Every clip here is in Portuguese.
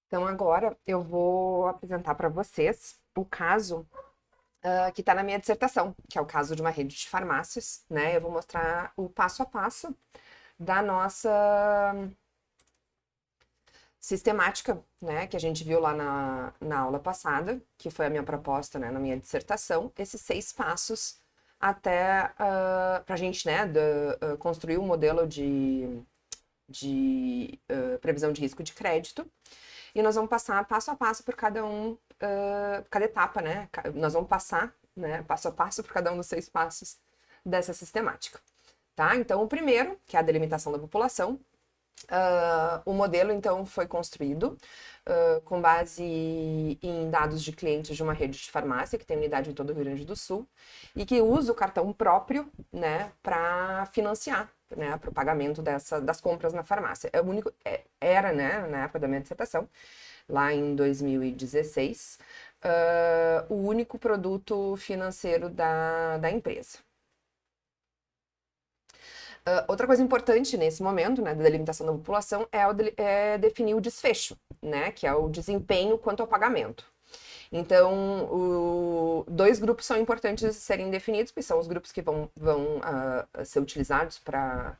Então, agora eu vou apresentar para vocês o caso que está na minha dissertação, que é o caso de uma rede de farmácias, né? Eu vou mostrar o passo a passo da nossa sistemática, né? Que a gente viu lá na aula passada, que foi a minha proposta, né? Na minha dissertação, esses 6 passos até para a gente, né? Construir um modelo de previsão de risco de crédito. E nós vamos passar passo a passo por cada etapa, né? Nós vamos passar, né, passo a passo por cada um dos 6 passos dessa sistemática, tá? Então, o primeiro, que é a delimitação da população, o modelo, então, foi construído com base em dados de clientes de uma rede de farmácia, que tem unidade em todo o Rio Grande do Sul, e que usa o cartão próprio, né, para financiar, né, para o pagamento das compras na farmácia. É o único, era, né, na época da minha dissertação, lá em 2016, o único produto financeiro da empresa. Outra coisa importante nesse momento, né, da delimitação da população, é definir o desfecho, né, que é o desempenho quanto ao pagamento. Então, dois grupos são importantes serem definidos, que são os grupos que vão ser utilizados para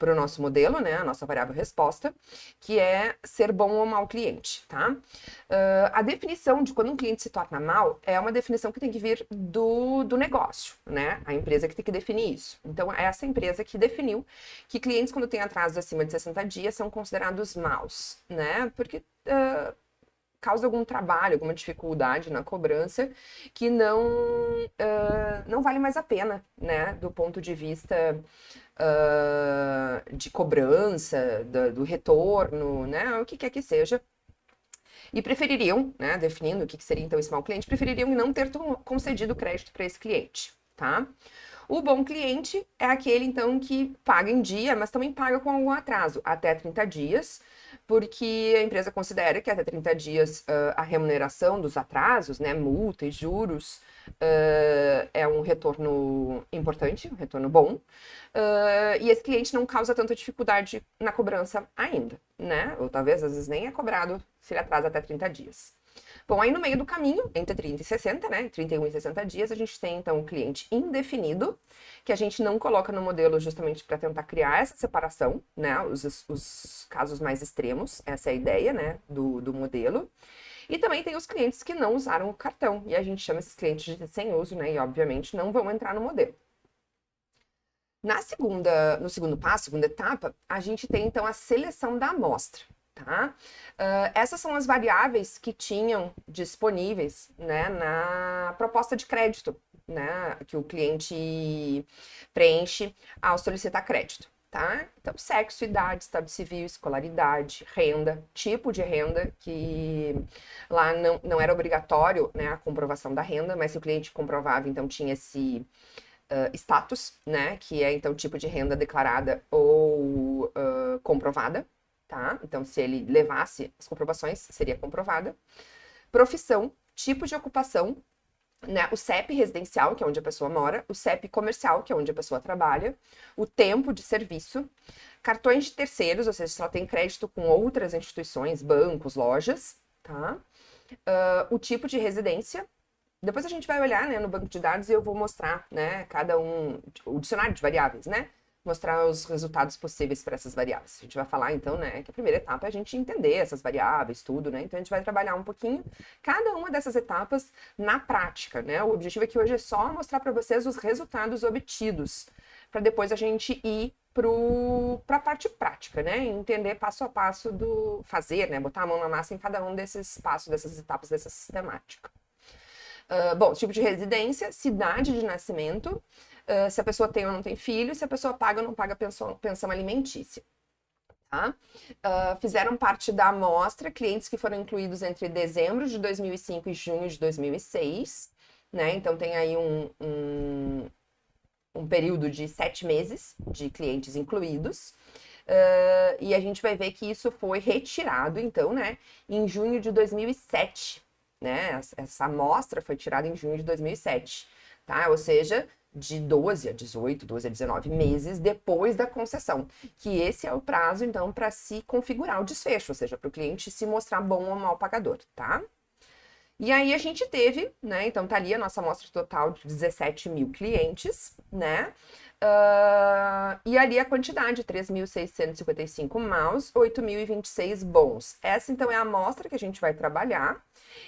o nosso modelo, né, a nossa variável resposta, que é ser bom ou mau cliente, tá? A definição de quando um cliente se torna mal é uma definição que tem que vir do negócio, né? A empresa que tem que definir isso. Então, é essa empresa que definiu que clientes, quando têm atraso acima de 60 dias, são considerados maus, né? Porque causa algum trabalho, alguma dificuldade na cobrança que não vale mais a pena, né? Do ponto de vista de cobrança, do retorno, né? O que quer que seja. E prefeririam, né, definindo o que seria então esse mau cliente, prefeririam não ter concedido crédito para esse cliente, tá? O bom cliente é aquele, então, que paga em dia, mas também paga com algum atraso, até 30 dias, porque a empresa considera que até 30 dias a remuneração dos atrasos, né, multa e juros, é um retorno importante, um retorno bom, e esse cliente não causa tanta dificuldade na cobrança ainda, né? Ou talvez, às vezes, nem é cobrado se ele atrasa até 30 dias. Bom, aí no meio do caminho, entre 30 e 60, né, 31 e 60 dias, a gente tem então o cliente indefinido, que a gente não coloca no modelo justamente para tentar criar essa separação, né, os casos mais extremos, essa é a ideia, né, do modelo. E também tem os clientes que não usaram o cartão, e a gente chama esses clientes de sem uso, né, e obviamente não vão entrar no modelo. No segundo passo, segunda etapa, a gente tem então a seleção da amostra, tá? Essas são as variáveis que tinham disponíveis, né, na proposta de crédito, né, que o cliente preenche ao solicitar crédito, tá? Então, sexo, idade, estado civil, escolaridade, renda, tipo de renda, que lá não era obrigatório, né, a comprovação da renda, mas se o cliente comprovava, então tinha esse status, né, que é então tipo de renda declarada ou comprovada, tá? Então, se ele levasse as comprovações, seria comprovada. Profissão, tipo de ocupação, né, o CEP residencial, que é onde a pessoa mora, o CEP comercial, que é onde a pessoa trabalha, o tempo de serviço, cartões de terceiros, ou seja, se ela tem crédito com outras instituições, bancos, lojas, tá? O tipo de residência. Depois a gente vai olhar, né, no banco de dados e eu vou mostrar, né, o dicionário de variáveis, né? Mostrar os resultados possíveis para essas variáveis. A gente vai falar, então, né, que a primeira etapa é a gente entender essas variáveis, tudo, né? Então a gente vai trabalhar um pouquinho cada uma dessas etapas na prática, né? O objetivo aqui hoje é só mostrar para vocês os resultados obtidos, para depois a gente ir para a parte prática, né? Entender passo a passo do fazer, né? Botar a mão na massa em cada um desses passos, dessas etapas dessa sistemática. Bom, tipo de residência, cidade de nascimento, se a pessoa tem ou não tem filho, se a pessoa paga ou não paga pensão alimentícia. Tá? Fizeram parte da amostra clientes que foram incluídos entre dezembro de 2005 e junho de 2006, né? Então tem aí um período de 7 meses de clientes incluídos. E a gente vai ver que isso foi retirado, então, né, em junho de 2007, né? Essa amostra foi tirada em junho de 2007, tá? Ou seja, de 12 a 18, 12 a 19 meses depois da concessão, que esse é o prazo, então, para se configurar o desfecho, ou seja, para o cliente se mostrar bom ou mal pagador, tá? E aí a gente teve, né, então tá ali a nossa amostra total de 17 mil clientes, né? E ali a quantidade, 3.655 maus, 8.026 bons. Essa, então, é a amostra que a gente vai trabalhar.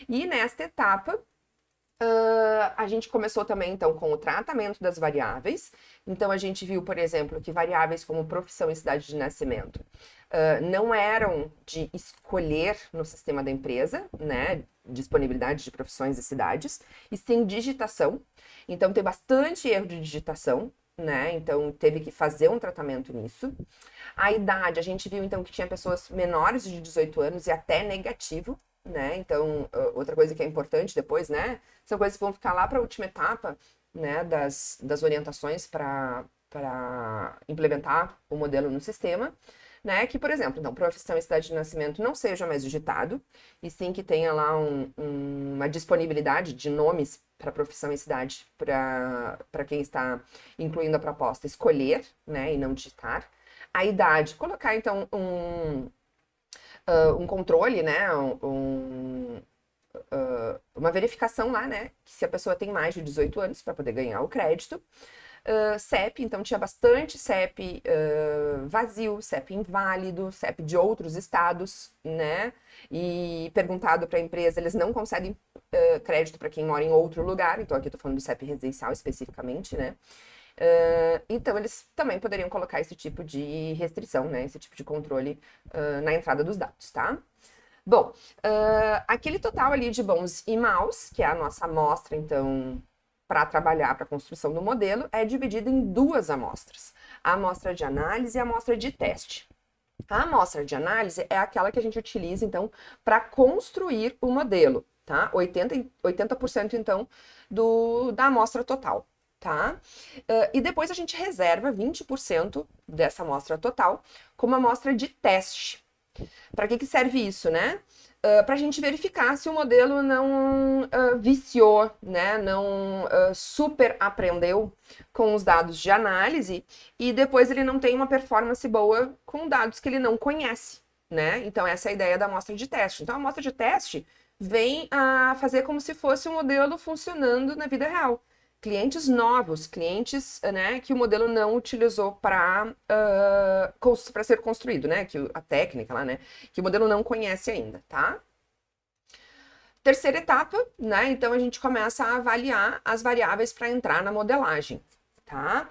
E nesta etapa, a gente começou também, então, com o tratamento das variáveis. Então, a gente viu, por exemplo, que variáveis como profissão e cidade de nascimento não eram de escolher no sistema da empresa, né? Disponibilidade de profissões e cidades, e sim digitação. Então, tem bastante erro de digitação, né? Então, teve que fazer um tratamento nisso. A idade, a gente viu, então, que tinha pessoas menores de 18 anos e até negativo, né? Então, outra coisa que é importante depois, né? São coisas que vão ficar lá para a última etapa, né? Das orientações para implementar o modelo no sistema, né? Que, por exemplo, então, profissão e cidade de nascimento não seja mais digitado, e sim que tenha lá uma disponibilidade de nomes para profissão e cidade para quem está incluindo a proposta escolher, né? E não digitar. A idade, colocar, então, um controle, né? Uma verificação lá, né? Que se a pessoa tem mais de 18 anos para poder ganhar o crédito. CEP, então tinha bastante CEP vazio, CEP inválido, CEP de outros estados, né? E perguntado para a empresa, eles não concedem crédito para quem mora em outro lugar, então aqui eu tô falando do CEP residencial especificamente, né? Então, eles também poderiam colocar esse tipo de restrição, né? Esse tipo de controle na entrada dos dados, tá? Bom, aquele total ali de bons e maus, que é a nossa amostra, então, para trabalhar para a construção do modelo, é dividido em duas amostras. A amostra de análise e a amostra de teste. A amostra de análise é aquela que a gente utiliza, então, para construir o modelo, tá? 80% então, da amostra total. Tá? E depois a gente reserva 20% dessa amostra total como amostra de teste. Para que serve isso, né? Para a gente verificar se o modelo não viciou, né? Não super aprendeu com os dados de análise e depois ele não tem uma performance boa com dados que ele não conhece, né? Então essa é a ideia da amostra de teste. Então a amostra de teste vem a fazer como se fosse um modelo funcionando na vida real. Clientes novos, clientes, né, que o modelo não utilizou para ser construído, né, que a técnica lá, né, que o modelo não conhece ainda, tá? Terceira etapa, né, então a gente começa a avaliar as variáveis para entrar na modelagem, tá?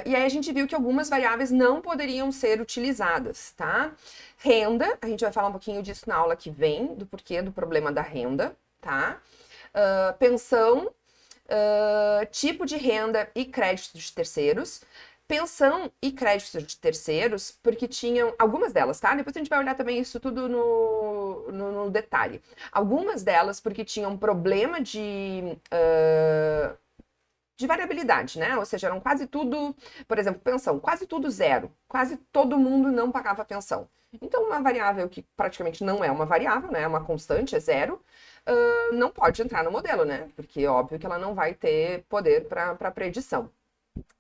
E aí a gente viu que algumas variáveis não poderiam ser utilizadas, tá? Renda, a gente vai falar um pouquinho disso na aula que vem, do porquê do problema da renda, tá? Pensão, tipo de renda e crédito de terceiros. Pensão e crédito de terceiros, porque tinham, algumas delas, tá? Depois a gente vai olhar também isso tudo no detalhe. Algumas delas porque tinham problema de variabilidade, né? Ou seja, eram quase tudo, por exemplo, pensão, quase tudo zero. Quase todo mundo não pagava pensão. Então, uma variável que praticamente não é uma variável, né? É uma constante, é zero, não pode entrar no modelo, né? Porque é óbvio que ela não vai ter poder para predição,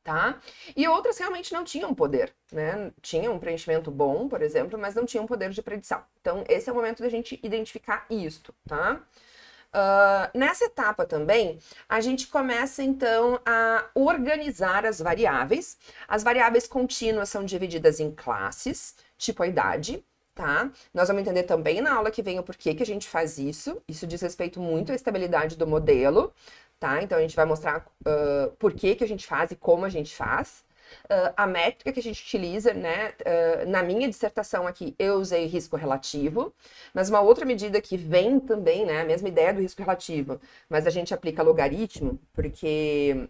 tá? E outras realmente não tinham poder, né? Tinham um preenchimento bom, por exemplo, mas não tinham poder de predição. Então, esse é o momento da gente identificar isto, tá? Nessa etapa também, a gente começa então a organizar as variáveis. As variáveis contínuas são divididas em classes, tipo a idade, tá? Nós vamos entender também na aula que vem o porquê que a gente faz isso. Isso diz respeito muito à estabilidade do modelo, tá? Então a gente vai mostrar por que a gente faz e como a gente faz. A métrica que a gente utiliza, né? Na minha dissertação aqui, eu usei risco relativo, mas uma outra medida que vem também, né? A mesma ideia do risco relativo, mas a gente aplica logaritmo, porque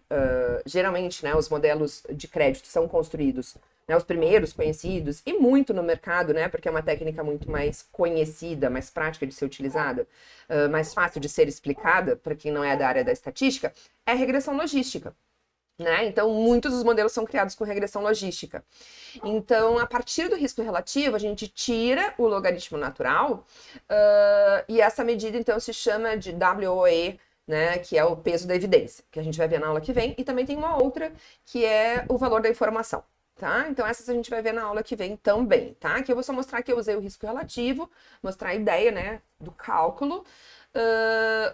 geralmente, né? Os modelos de crédito são construídos, né, os primeiros conhecidos, e muito no mercado, né? Porque é uma técnica muito mais conhecida, mais prática de ser utilizada, mais fácil de ser explicada, para quem não é da área da estatística, é a regressão logística. Né? Então, muitos dos modelos são criados com regressão logística. Então, a partir do risco relativo, a gente tira o logaritmo natural e essa medida, então, se chama de WOE né, que é o peso da evidência, que a gente vai ver na aula que vem, e também tem uma outra que é o valor da informação, tá? Então essas a gente vai ver na aula que vem também, tá? Aqui eu vou só mostrar que eu usei o risco relativo, mostrar a ideia, né, do cálculo,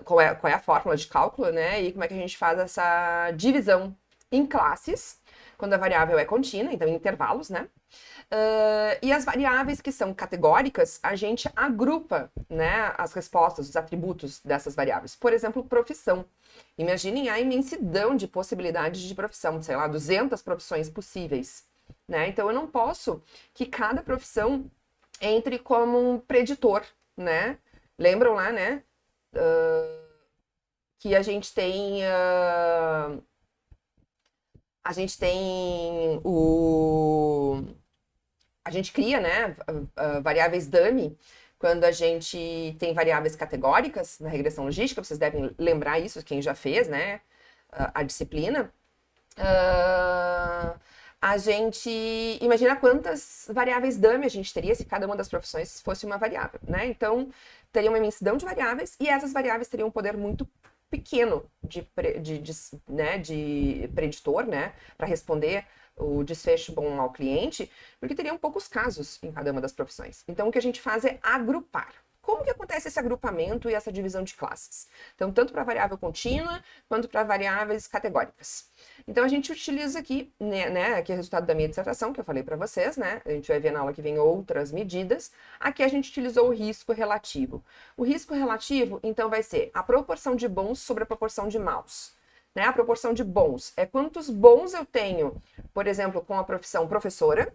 qual é a fórmula de cálculo, né, e como é que a gente faz essa divisão em classes, quando a variável é contínua, então em intervalos, né? E as variáveis que são categóricas, a gente agrupa, né, as respostas, os atributos dessas variáveis. Por exemplo, profissão. Imaginem a imensidão de possibilidades de profissão, sei lá, 200 profissões possíveis, né? Então, eu não posso que cada profissão entre como um preditor, né? Lembram lá, né, que a gente tem a gente cria, né, variáveis dummy quando a gente tem variáveis categóricas na regressão logística, vocês devem lembrar isso, quem já fez, né, a disciplina. A gente imagina quantas variáveis dummy a gente teria se cada uma das profissões fosse uma variável, né? Então, teria uma imensidão de variáveis e essas variáveis teriam um poder muito pequeno de preditor, né, para responder o desfecho bom ao cliente, porque teriam poucos casos em cada uma das profissões. Então, o que a gente faz é agrupar. Como que acontece esse agrupamento e essa divisão de classes? Então, tanto para variável contínua, quanto para variáveis categóricas. Então, a gente utiliza aqui, né, aqui é o resultado da minha dissertação, que eu falei para vocês, né? A gente vai ver na aula que vem outras medidas. Aqui a gente utilizou o risco relativo. O risco relativo, então, vai ser a proporção de bons sobre a proporção de maus. Né? A proporção de bons é quantos bons eu tenho, por exemplo, com a profissão professor,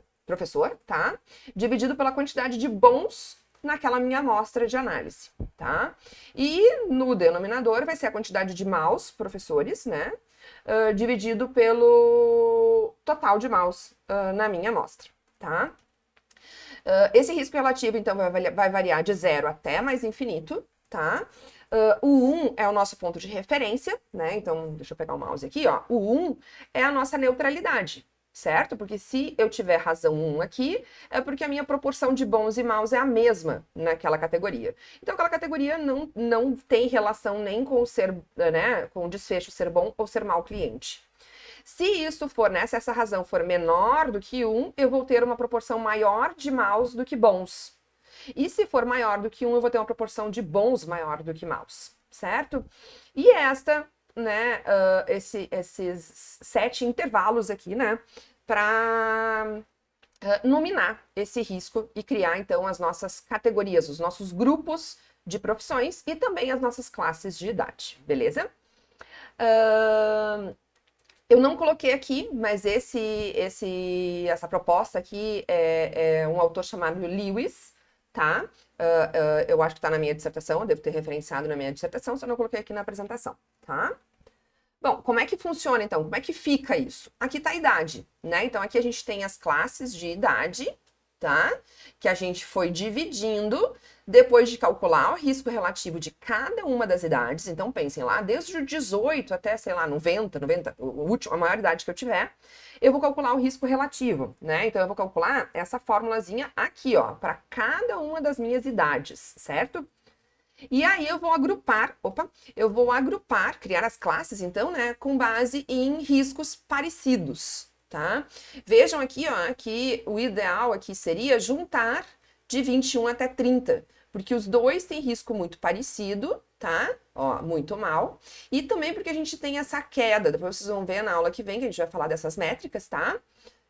tá? Dividido pela quantidade de bons naquela minha amostra de análise, tá? E no denominador vai ser a quantidade de maus, professores, né? Dividido pelo total de maus na minha amostra, tá? Esse risco relativo, então, vai variar de 0 até mais infinito, tá? O 1 é o nosso ponto de referência, né? Então, deixa eu pegar o mouse aqui, ó. O 1 é a nossa neutralidade, certo? Porque se eu tiver razão 1 aqui, é porque a minha proporção de bons e maus é a mesma naquela categoria. Então, aquela categoria não tem relação nem com com o desfecho ser bom ou ser mau cliente. Se isso for, né, se essa razão for menor do que 1, eu vou ter uma proporção maior de maus do que bons. E se for maior do que 1, eu vou ter uma proporção de bons maior do que maus, certo? E né, esses 7 intervalos aqui, né, para nominar esse risco e criar, então, as nossas categorias, os nossos grupos de profissões e também as nossas classes de idade, beleza? Eu não coloquei aqui, mas essa proposta aqui é um autor chamado Lewis, tá? Eu acho que está na minha dissertação, eu devo ter referenciado na minha dissertação, só não coloquei aqui na apresentação, tá? Bom, como é que funciona, então? Como é que fica isso? Aqui está a idade, né? Então, aqui a gente tem as classes de idade, tá? Que a gente foi dividindo depois de calcular o risco relativo de cada uma das idades. Então, pensem lá, desde o 18 até, sei lá, 90, a maior idade que eu tiver, eu vou calcular o risco relativo, né? Então, eu vou calcular essa formulazinha aqui, ó, para cada uma das minhas idades, certo? E aí eu vou agrupar, criar as classes, então, né, com base em riscos parecidos, tá? Vejam aqui, ó, que o ideal aqui seria juntar de 21 até 30, porque os dois têm risco muito parecido, tá? Ó, muito mal. E também porque a gente tem essa queda, depois vocês vão ver na aula que vem, que a gente vai falar dessas métricas, tá?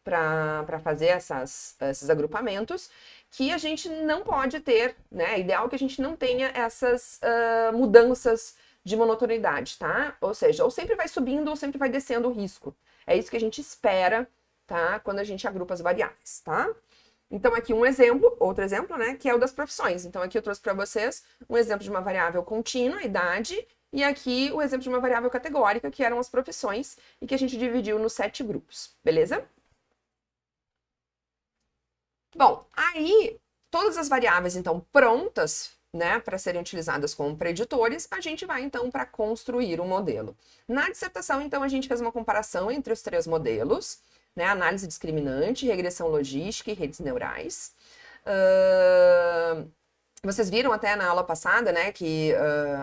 Para fazer esses agrupamentos, que a gente não pode ter, né? É ideal que a gente não tenha essas mudanças de monotonidade, tá? Ou seja, ou sempre vai subindo ou sempre vai descendo o risco. É isso que a gente espera, tá? Quando a gente agrupa as variáveis, tá? Então, aqui outro exemplo, né? Que é o das profissões. Então, aqui eu trouxe para vocês um exemplo de uma variável contínua, idade, e aqui o exemplo de uma variável categórica, que eram as profissões, e que a gente dividiu nos 7 grupos, beleza? Bom, aí todas as variáveis, então, prontas, né, para serem utilizadas como preditores, a gente vai, então, para construir um modelo. Na dissertação, então, a gente fez uma comparação entre os 3 modelos, né, análise discriminante, regressão logística e redes neurais. Vocês viram até na aula passada, né, que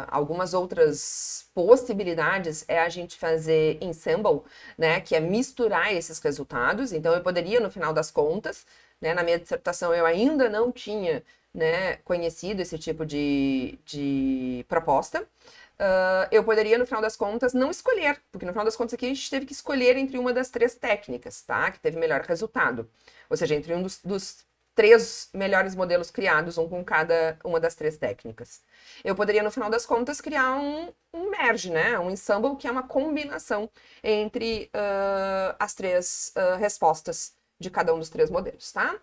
algumas outras possibilidades é a gente fazer ensemble, né, que é misturar esses resultados. Então, eu poderia, no final das contas, né, na minha dissertação eu ainda não tinha, né, conhecido esse tipo de proposta. Eu poderia, no final das contas, não escolher, porque no final das contas aqui a gente teve que escolher entre uma das 3 técnicas, tá? Que teve melhor resultado. Ou seja, entre um dos 3 melhores modelos criados, um com cada uma das 3 técnicas. Eu poderia, no final das contas, criar um merge, né? Um ensemble, que é uma combinação entre as 3 respostas de cada um dos 3 modelos, tá?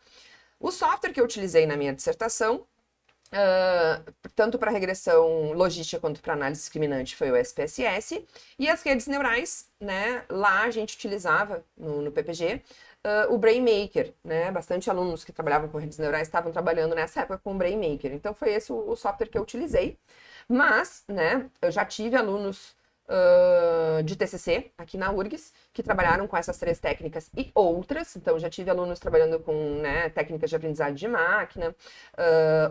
O software que eu utilizei na minha dissertação, tanto para regressão logística quanto para análise discriminante, foi o SPSS. E as redes neurais, né? Lá a gente utilizava, no PPG, o BrainMaker, né? Bastante alunos que trabalhavam com redes neurais estavam trabalhando nessa época com o BrainMaker. Então foi esse o software que eu utilizei. Mas, né, eu já tive alunos de TCC aqui na URGS que trabalharam com essas 3 técnicas e outras. Então, já tive alunos trabalhando com, né, técnicas de aprendizagem de máquina.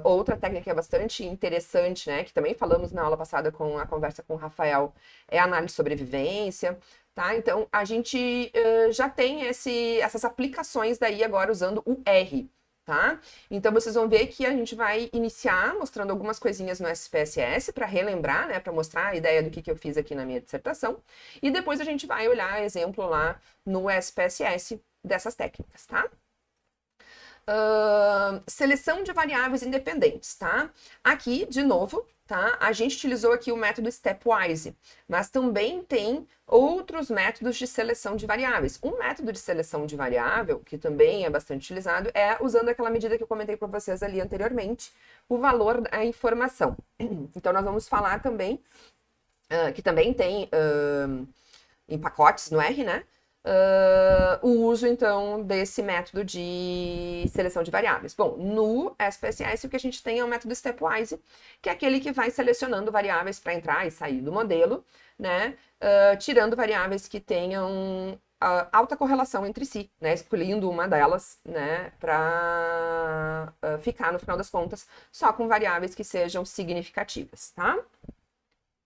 Outra técnica que é bastante interessante, né, que também falamos na aula passada com a conversa com o Rafael, é a análise de sobrevivência. Tá? Então, a gente já tem essas aplicações daí agora usando o R. Tá? Então, vocês vão ver que a gente vai iniciar mostrando algumas coisinhas no SPSS para relembrar, né, para mostrar a ideia do que eu fiz aqui na minha dissertação. E depois a gente vai olhar exemplo lá no SPSS dessas técnicas, tá? Seleção de variáveis independentes, tá? Aqui, de novo, tá? A gente utilizou aqui o método Stepwise, mas também tem outros métodos de seleção de variáveis. Um método de seleção de variável, que também é bastante utilizado, é usando aquela medida que eu comentei para vocês ali anteriormente, o valor da informação. Então, nós vamos falar também, que também tem em pacotes no R, né? O uso, então, desse método de seleção de variáveis. Bom, no SPSS o que a gente tem é o método Stepwise, que é aquele que vai selecionando variáveis para entrar e sair do modelo, né? Tirando variáveis que tenham alta correlação entre si, né? Escolhendo uma delas, né? Para ficar, no final das contas, só com variáveis que sejam significativas, tá?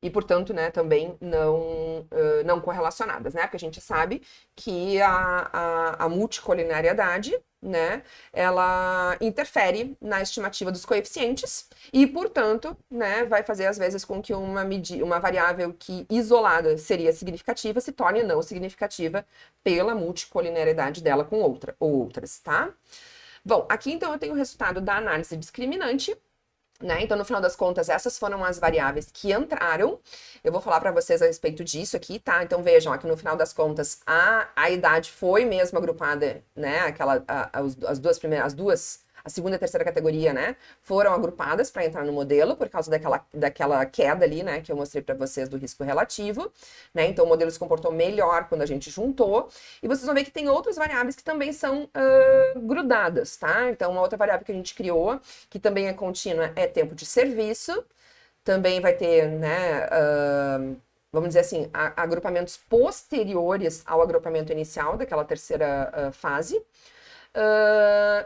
E, portanto, né, também não correlacionadas, né? Porque a gente sabe que a multicolinariedade, né, ela interfere na estimativa dos coeficientes e, portanto, né, vai fazer às vezes com que uma variável que isolada seria significativa se torne não significativa pela multicolinariedade dela com outra ou outras, tá? Bom, aqui então eu tenho o resultado da análise discriminante. Né? Então, no final das contas, essas foram as variáveis que entraram. Eu vou falar para vocês a respeito disso aqui, tá? Então, vejam, aqui no final das contas, a idade foi mesmo agrupada, né? As duas, a segunda e a terceira categoria, né? Foram agrupadas para entrar no modelo, por causa daquela queda ali, né? Que eu mostrei para vocês do risco relativo, né? Então, o modelo se comportou melhor quando a gente juntou. E vocês vão ver que tem outras variáveis que também são grudadas, tá? Então, uma outra variável que a gente criou, que também é contínua, é tempo de serviço. Também vai ter, né? Vamos dizer assim, agrupamentos posteriores ao agrupamento inicial daquela terceira fase.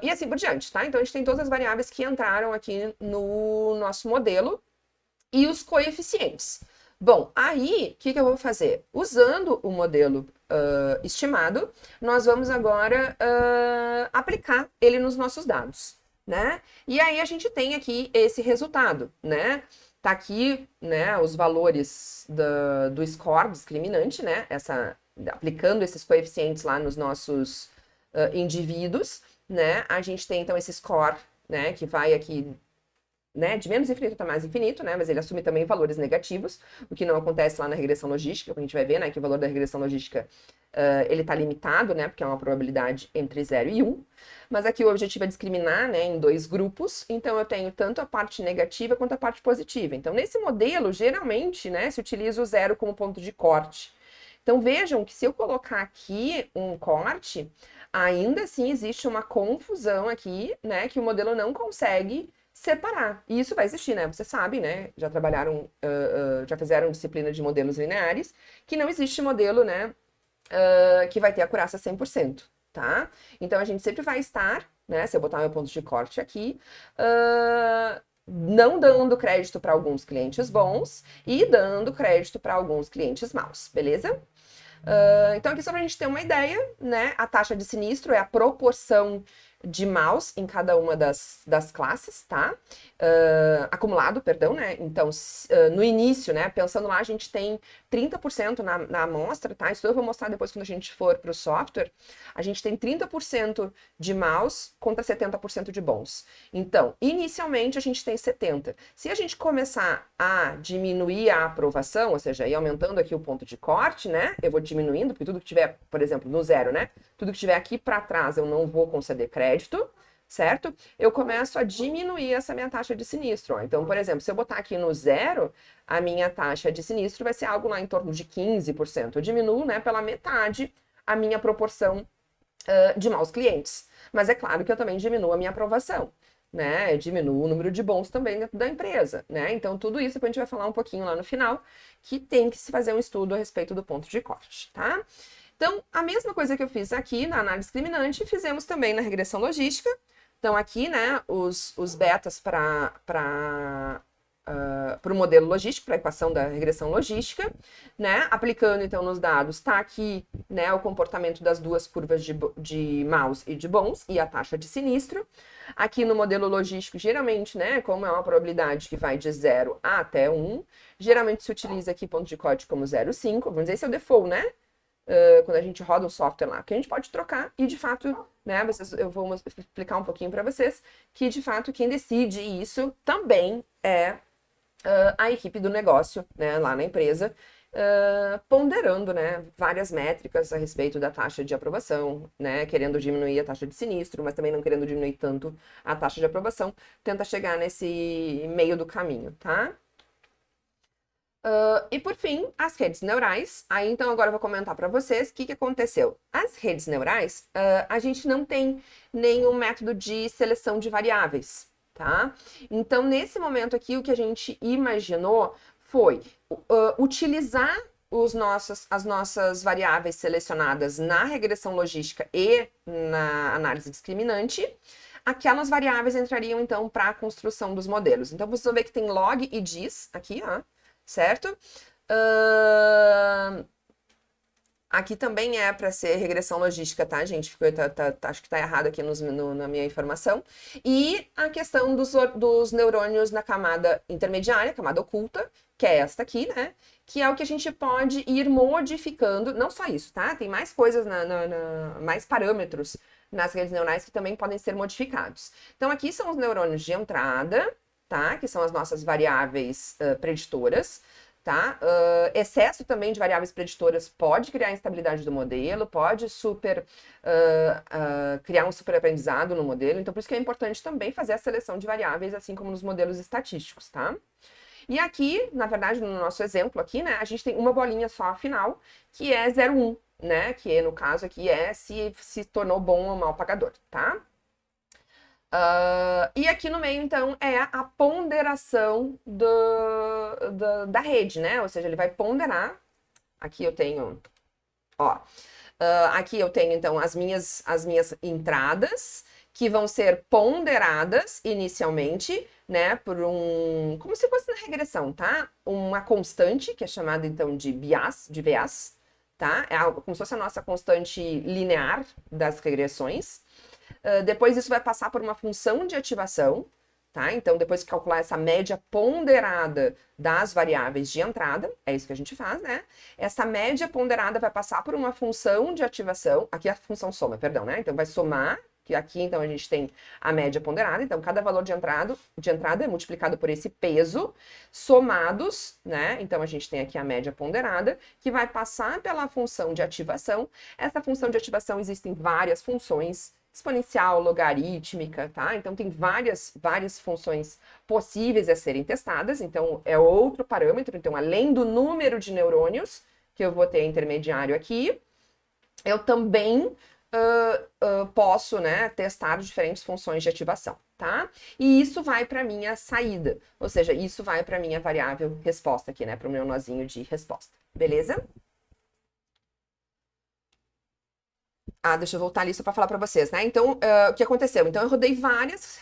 E assim por diante, tá? Então, a gente tem todas as variáveis que entraram aqui no nosso modelo e os coeficientes. Bom, aí, o que eu vou fazer? Usando o modelo estimado, nós vamos agora aplicar ele nos nossos dados, né? E aí, a gente tem aqui esse resultado, né? Tá aqui, né, os valores do score discriminante, né? Aplicando esses coeficientes lá nos nossos indivíduos, né? A gente tem, então, esse score, né, que vai aqui, né, de menos infinito para mais infinito, né, mas ele assume também valores negativos, o que não acontece lá na regressão logística, que a gente vai ver, né, que o valor da regressão logística, ele está limitado, né, porque é uma probabilidade entre 0 e 1, mas aqui o objetivo é discriminar, né, em 2 grupos, então eu tenho tanto a parte negativa quanto a parte positiva. Então, nesse modelo, geralmente, né, se utiliza o 0 como ponto de corte. Então, vejam que se eu colocar aqui um corte, ainda assim existe uma confusão aqui, né, que o modelo não consegue separar. E isso vai existir, né? Você sabe, né? Já trabalharam, já fizeram disciplina de modelos lineares, que não existe modelo, né, que vai ter acurácia 100%, tá? Então, a gente sempre vai estar, né, se eu botar meu ponto de corte aqui, não dando crédito para alguns clientes bons e dando crédito para alguns clientes maus, beleza? Então, aqui só para a gente ter uma ideia, né? A taxa de sinistro é a proporção de maus em cada uma das classes, tá? Acumulado, perdão, né? Então, no início, né? Pensando lá, a gente tem 30% na amostra, tá? Isso eu vou mostrar depois quando a gente for para o software. A gente tem 30% de maus contra 70% de bons. Então, inicialmente a gente tem 70%. Se a gente começar a diminuir a aprovação, ou seja, ir aumentando aqui o ponto de corte, né? Eu vou diminuindo, porque tudo que tiver, por exemplo, no zero, né? Tudo que tiver aqui para trás eu não vou conceder crédito, certo? Eu começo a diminuir essa minha taxa de sinistro. Ó. Então, por exemplo, se eu botar aqui no zero, a minha taxa de sinistro vai ser algo lá em torno de 15%. Eu diminuo, né, pela metade a minha proporção de maus clientes. Mas é claro que eu também diminuo a minha aprovação. Né, diminuo o número de bons também dentro da empresa, né? Então, tudo isso depois a gente vai falar um pouquinho lá no final, que tem que se fazer um estudo a respeito do ponto de corte, tá? Então, a mesma coisa que eu fiz aqui na análise discriminante, fizemos também na regressão logística. Então, aqui, né, os betas para o modelo logístico, para a equação da regressão logística, né? Aplicando, então, nos dados, está aqui, né, o comportamento das duas curvas de maus e de bons e a taxa de sinistro. Aqui no modelo logístico, geralmente, né, como é uma probabilidade que vai de 0 até 1, geralmente se utiliza aqui ponto de corte como 0,5, vamos dizer, esse é o default, né? Quando a gente roda um software lá, que a gente pode trocar e, de fato, né, eu vou explicar um pouquinho para vocês que, de fato, quem decide isso também é a equipe do negócio, né, lá na empresa, ponderando, né, várias métricas a respeito da taxa de aprovação, né, querendo diminuir a taxa de sinistro, mas também não querendo diminuir tanto a taxa de aprovação, tenta chegar nesse meio do caminho, tá? E por fim, as redes neurais. Aí então agora eu vou comentar para vocês o que aconteceu. As redes neurais, a gente não tem nenhum método de seleção de variáveis, tá? Então nesse momento aqui o que a gente imaginou foi utilizar as nossas variáveis selecionadas na regressão logística e na análise discriminante. Aquelas variáveis entrariam então para a construção dos modelos. Então vocês vão ver que tem log e dis aqui, ó. Certo? Aqui também é para ser regressão logística, tá, gente? Acho que tá errado aqui na minha informação. E a questão dos neurônios na camada intermediária, camada oculta, que é esta aqui, né? Que é o que a gente pode ir modificando. Não só isso, tá? Tem mais coisas, mais parâmetros nas redes neurais que também podem ser modificados. Então, aqui são os neurônios de entrada, tá? Que são as nossas variáveis preditoras, tá? Excesso também de variáveis preditoras pode criar instabilidade do modelo, pode criar um superaprendizado no modelo, então por isso que é importante também fazer a seleção de variáveis, assim como nos modelos estatísticos, tá? E aqui, na verdade, no nosso exemplo aqui, né, a gente tem uma bolinha só final, que é 0,1, né? Que no caso aqui é se tornou bom ou mal pagador, tá? E aqui no meio, então, é a ponderação da rede, né? Ou seja, ele vai ponderar. Aqui eu tenho, ó. Aqui eu tenho, então, as minhas entradas, que vão ser ponderadas inicialmente, né? Como se fosse na regressão, tá? Uma constante, que é chamada, então, de Bias, tá? É como se fosse a nossa constante linear das regressões. Depois isso vai passar por uma função de ativação, tá? Então, depois de calcular essa média ponderada das variáveis de entrada, é isso que a gente faz, né? Essa média ponderada vai passar por uma função de ativação, aqui é a função soma, perdão, né? Então, vai somar, que aqui, então, a gente tem a média ponderada, então, cada valor de entrada é multiplicado por esse peso, somados, né? Então, a gente tem aqui a média ponderada, que vai passar pela função de ativação. Essa função de ativação existem várias funções, exponencial, logarítmica, tá? Então, tem várias funções possíveis a serem testadas, então, é outro parâmetro. Então, além do número de neurônios, que eu vou ter intermediário aqui, eu também posso, né, testar diferentes funções de ativação, tá? E isso vai para minha saída, ou seja, isso vai para minha variável resposta aqui, né, para o meu nozinho de resposta, beleza? Deixa eu voltar ali só para falar para vocês, né? Então, o que aconteceu? Então, eu rodei várias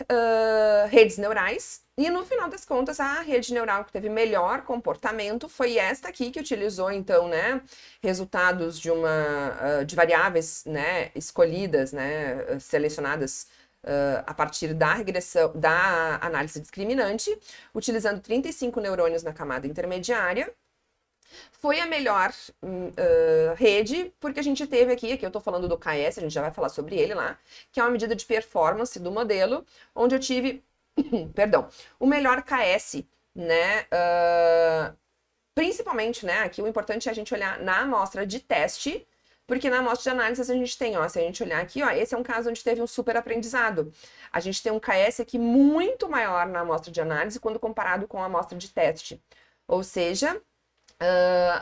redes neurais e no final das contas, a rede neural que teve melhor comportamento foi esta aqui que utilizou, então, né, resultados de variáveis, né, escolhidas, né, selecionadas a partir da regressão, da análise discriminante, utilizando 35 neurônios na camada intermediária. Foi a melhor rede, porque a gente teve aqui eu estou falando do KS, a gente já vai falar sobre ele lá, que é uma medida de performance do modelo, onde eu tive, perdão, o melhor KS, né, principalmente, né, aqui o importante é a gente olhar na amostra de teste, porque na amostra de análise a gente tem, ó, se a gente olhar aqui, ó, esse é um caso onde teve um super aprendizado. A gente tem um KS aqui muito maior na amostra de análise quando comparado com a amostra de teste. Ou seja,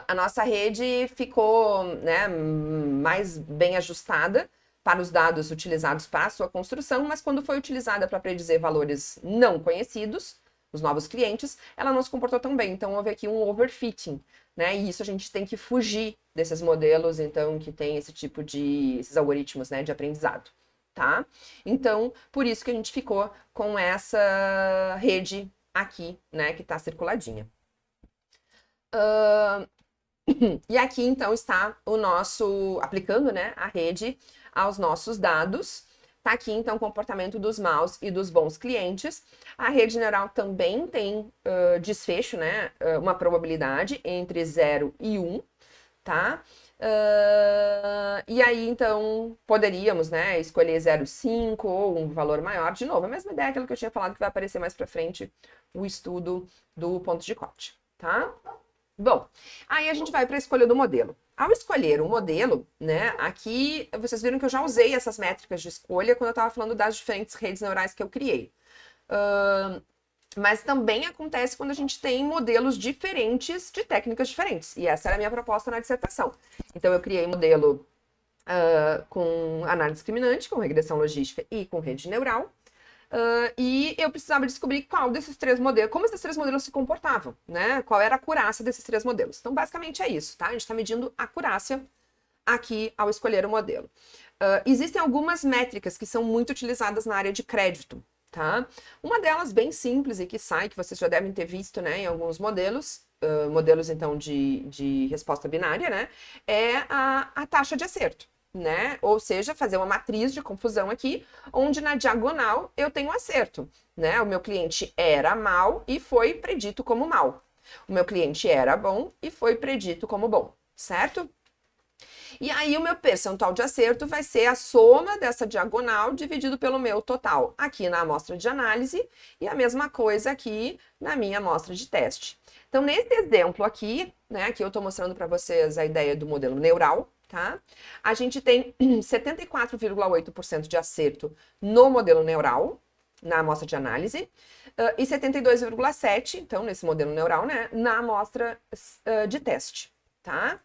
a nossa rede ficou, né, mais bem ajustada para os dados utilizados para a sua construção, mas quando foi utilizada para predizer valores não conhecidos, os novos clientes, ela não se comportou tão bem. Então, houve aqui um overfitting, né? E isso a gente tem que fugir desses modelos, então, que tem esse tipo esses algoritmos, né, de aprendizado, tá? Então, por isso que a gente ficou com essa rede aqui, né, que está circuladinha. E aqui, então, está o nosso, aplicando, né, a rede aos nossos dados. Tá aqui, então, o comportamento dos maus e dos bons clientes. A rede neural também tem desfecho, né, uma probabilidade entre 0 e 1, tá? E aí, então, poderíamos, né, escolher 0,5 ou um valor maior. De novo, a mesma ideia, aquilo que eu tinha falado, que vai aparecer mais pra frente, o estudo do ponto de corte, tá? Bom, aí a gente vai para a escolha do modelo. Ao escolher o modelo, né, aqui vocês viram que eu já usei essas métricas de escolha quando eu estava falando das diferentes redes neurais que eu criei. Mas também acontece quando a gente tem modelos diferentes de técnicas diferentes. E essa era a minha proposta na dissertação. Então, eu criei modelo com análise discriminante, com regressão logística e com rede neural. E eu precisava descobrir qual desses três modelos, como esses três modelos se comportavam, né? Qual era a acurácia desses três modelos. Então, basicamente é isso, tá? A gente está medindo a acurácia aqui ao escolher o modelo. Existem algumas métricas que são muito utilizadas na área de crédito, tá? Uma delas bem simples e que vocês já devem ter visto, né, em alguns modelos, então de resposta binária, né? É a taxa de acerto, né? Ou seja, fazer uma matriz de confusão aqui, onde na diagonal eu tenho acerto, né? O meu cliente era mal e foi predito como mal. O meu cliente era bom e foi predito como bom, certo? E aí o meu percentual de acerto vai ser a soma dessa diagonal dividido pelo meu total aqui na amostra de análise e a mesma coisa aqui na minha amostra de teste. Então, nesse exemplo aqui, né, aqui eu estou mostrando para vocês a ideia do modelo neural, tá? A gente tem 74,8% de acerto no modelo neural, na amostra de análise, e 72,7%, então, nesse modelo neural, né, na amostra de teste, tá?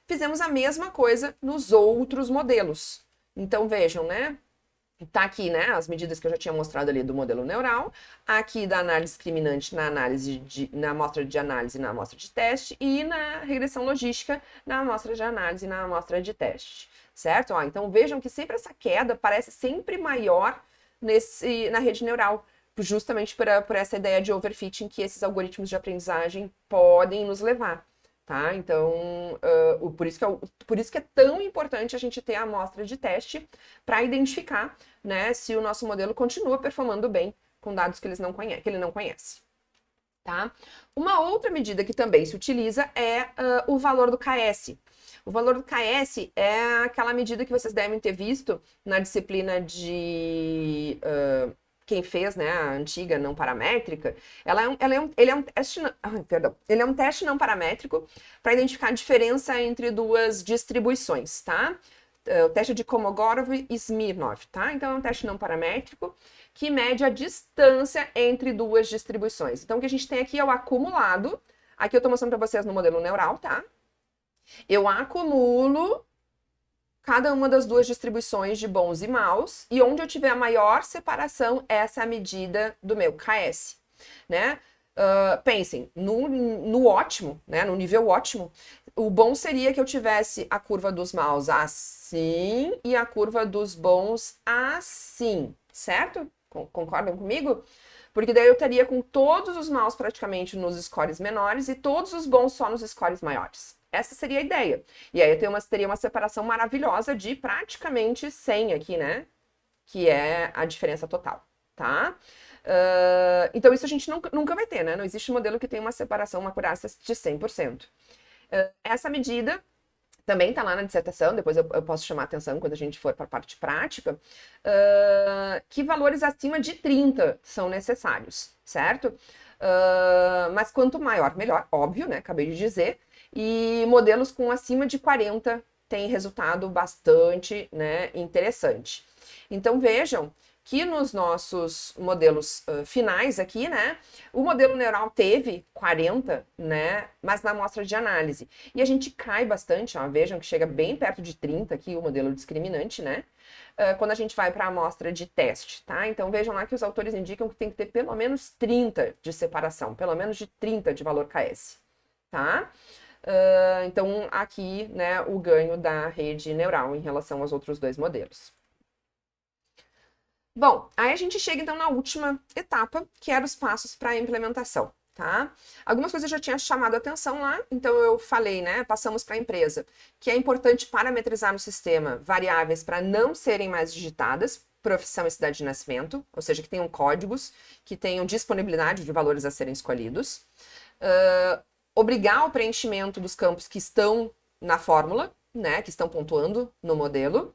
Fizemos a mesma coisa nos outros modelos. Então, vejam, né? Tá aqui, né, as medidas que eu já tinha mostrado ali do modelo neural, aqui da análise discriminante na amostra de análise e na amostra de teste, e na regressão logística na amostra de análise e na amostra de teste, certo? Então vejam que sempre essa queda parece sempre maior na rede neural, justamente por essa ideia de overfitting que esses algoritmos de aprendizagem podem nos levar. Tá? Então, por isso que é tão importante a gente ter a amostra de teste para identificar, né, se o nosso modelo continua performando bem com dados que ele não conhece. Tá? Uma outra medida que também se utiliza é o valor do KS. O valor do KS é aquela medida que vocês devem ter visto na disciplina de... quem fez, né, a antiga não paramétrica, ele é um teste não paramétrico para identificar a diferença entre duas distribuições, tá? O teste de Kolmogorov e Smirnov, tá? Então, é um teste não paramétrico que mede a distância entre duas distribuições. Então, o que a gente tem aqui é o acumulado. Aqui eu estou mostrando para vocês no modelo neural, tá? Eu acumulo cada uma das duas distribuições de bons e maus, e onde eu tiver a maior separação, essa é a medida do meu KS, né? Pensem, no ótimo, né, no nível ótimo, o bom seria que eu tivesse a curva dos maus assim e a curva dos bons assim, certo? Concordam comigo? Porque daí eu estaria com todos os maus praticamente nos scores menores e todos os bons só nos scores maiores. Essa seria a ideia. E aí eu teria uma separação maravilhosa de praticamente 100 aqui, né? Que é a diferença total, tá? Então isso a gente nunca vai ter, né? Não existe modelo que tenha uma separação, uma acurácia de 100%. Essa medida também está lá na dissertação, depois eu posso chamar a atenção quando a gente for para a parte prática, que valores acima de 30 são necessários, certo? Mas quanto maior, melhor, óbvio, né? Acabei de dizer. E modelos com acima de 40 têm resultado bastante, né, interessante. Então vejam que nos nossos modelos finais aqui, né, o modelo neural teve 40, né, mas na amostra de análise. E a gente cai bastante, ó, vejam que chega bem perto de 30 aqui o modelo discriminante, né, quando a gente vai para a amostra de teste, tá? Então vejam lá que os autores indicam que tem que ter pelo menos 30 de separação, pelo menos de 30 de valor KS, tá? Então aqui, né, o ganho da rede neural em relação aos outros dois modelos. Bom, aí a gente chega então na última etapa, que era os passos para a implementação, tá? Algumas coisas eu já tinha chamado a atenção lá, então eu falei, né, passamos para a empresa, que é importante parametrizar no sistema variáveis para não serem mais digitadas, profissão e cidade de nascimento, ou seja, que tenham códigos, que tenham disponibilidade de valores a serem escolhidos. Obrigar o preenchimento dos campos que estão na fórmula, né, que estão pontuando no modelo.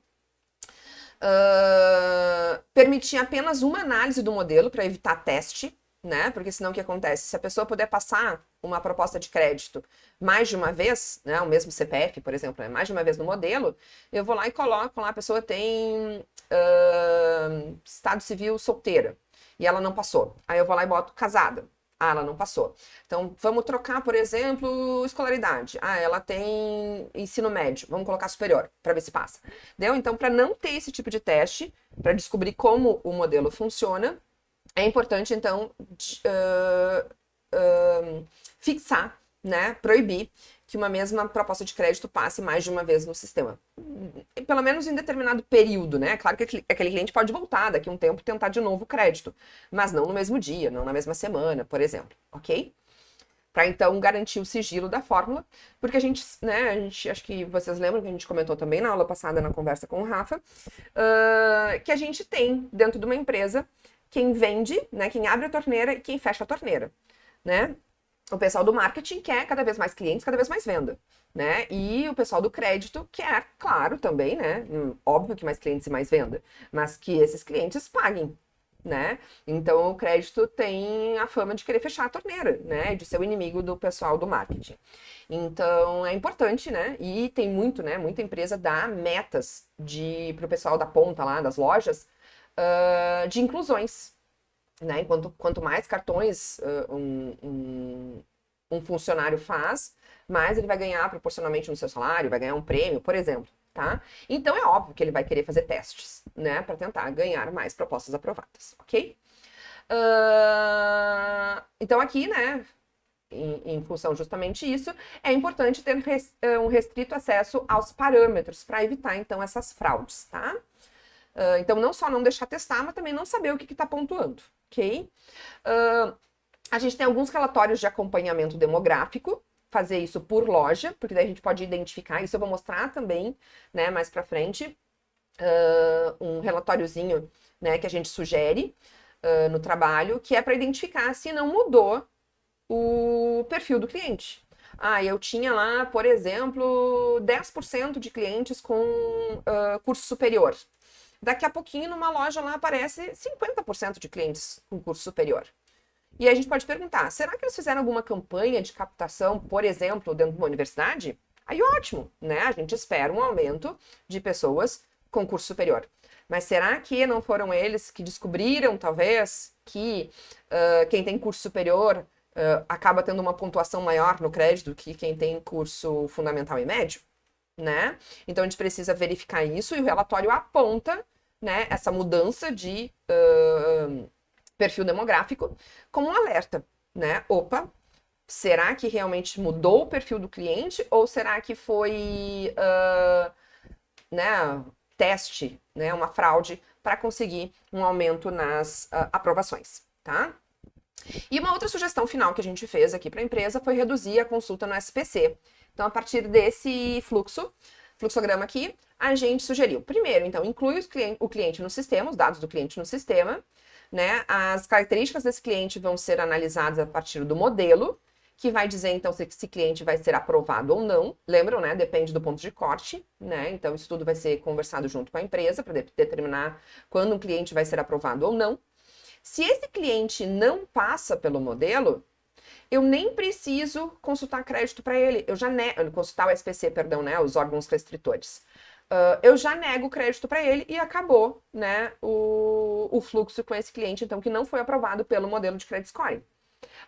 Permitir apenas uma análise do modelo para evitar teste, né? Porque senão o que acontece? Se a pessoa puder passar uma proposta de crédito mais de uma vez, né? O mesmo CPF, por exemplo, mais de uma vez no modelo, eu vou lá e coloco lá, a pessoa tem estado civil solteira e ela não passou. Aí eu vou lá e boto casada. Ah, ela não passou. Então, vamos trocar, por exemplo, escolaridade. Ah, ela tem ensino médio. Vamos colocar superior, para ver se passa. Deu? Então, para não ter esse tipo de teste, para descobrir como o modelo funciona, é importante, então, fixar, né, proibir que uma mesma proposta de crédito passe mais de uma vez no sistema. Pelo menos em determinado período, né? Claro que aquele cliente pode voltar daqui a um tempo e tentar de novo o crédito, mas não no mesmo dia, não na mesma semana, por exemplo, ok? Para então garantir o sigilo da fórmula, porque a gente, acho que vocês lembram que a gente comentou também na aula passada, na conversa com o Rafa, que a gente tem dentro de uma empresa quem vende, né, quem abre a torneira e quem fecha a torneira, né? O pessoal do marketing quer cada vez mais clientes, cada vez mais venda, né? E o pessoal do crédito quer, claro, também, né? Óbvio que mais clientes e mais venda, mas que esses clientes paguem, né? Então o crédito tem a fama de querer fechar a torneira, né? De ser o inimigo do pessoal do marketing. Então é importante, né? E tem muito, né? Muita empresa dá metas para o pessoal da ponta lá, das lojas, de inclusões. Né? Quanto mais cartões um funcionário faz, mais ele vai ganhar proporcionalmente no seu salário, vai ganhar um prêmio, por exemplo, tá? Então é óbvio que ele vai querer fazer testes, né, para tentar ganhar mais propostas aprovadas, ok? Então aqui, né, em função justamente isso, é importante ter um restrito acesso aos parâmetros para evitar então essas fraudes, tá? Então não só não deixar testar, mas também não saber o que está pontuando, ok? A gente tem alguns relatórios de acompanhamento demográfico, fazer isso por loja, porque daí a gente pode identificar, isso eu vou mostrar também, né, mais pra frente, um relatóriozinho, né, que a gente sugere no trabalho, que é para identificar se não mudou o perfil do cliente. Ah, eu tinha lá, por exemplo, 10% de clientes com curso superior. Daqui a pouquinho, numa loja lá, aparece 50% de clientes com curso superior. E aí a gente pode perguntar, será que eles fizeram alguma campanha de captação, por exemplo, dentro de uma universidade? Aí ótimo, né? A gente espera um aumento de pessoas com curso superior. Mas será que não foram eles que descobriram, talvez, que quem tem curso superior acaba tendo uma pontuação maior no crédito do que quem tem curso fundamental e médio? Né? Então a gente precisa verificar isso e o relatório aponta, né, essa mudança de perfil demográfico como um alerta, né? Opa, será que realmente mudou o perfil do cliente ou será que foi, né, teste, né, uma fraude para conseguir um aumento nas aprovações, tá? E uma outra sugestão final que a gente fez aqui para a empresa foi reduzir a consulta no SPC. Então, a partir desse fluxograma aqui, a gente sugeriu, primeiro, então, inclui o cliente no sistema, os dados do cliente no sistema, né? As características desse cliente vão ser analisadas a partir do modelo, que vai dizer, então, se esse cliente vai ser aprovado ou não. Lembram, né? Depende do ponto de corte, né? Então, isso tudo vai ser conversado junto com a empresa para determinar quando um cliente vai ser aprovado ou não. Se esse cliente não passa pelo modelo, eu nem preciso consultar crédito para ele. Eu já consultar o SPC, perdão, né? Os órgãos restritores. Eu já nego o crédito para ele e acabou, né? O fluxo com esse cliente, então, que não foi aprovado pelo modelo de credit scoring.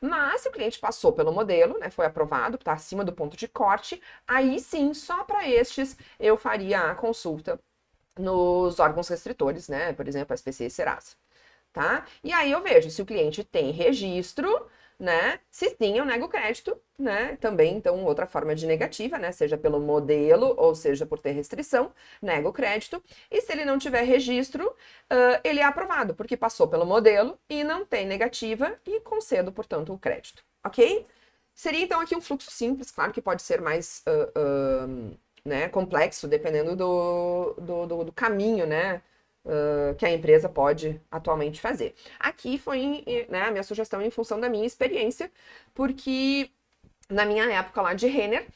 Mas se o cliente passou pelo modelo, né, foi aprovado, está acima do ponto de corte, aí sim, só para estes eu faria a consulta nos órgãos restritores, né, por exemplo, SPC e Serasa, tá? E aí eu vejo se o cliente tem registro, né, se sim, eu nego o crédito, né, também, então, outra forma de negativa, né, seja pelo modelo ou seja por ter restrição, nego o crédito, e se ele não tiver registro, ele é aprovado, porque passou pelo modelo e não tem negativa e concedo, portanto, o crédito, ok? Seria, então, aqui um fluxo simples, claro que pode ser mais, né, complexo, dependendo do caminho, né, que a empresa pode atualmente fazer. Aqui foi, né, a minha sugestão em função da minha experiência, porque na minha época lá de Renner,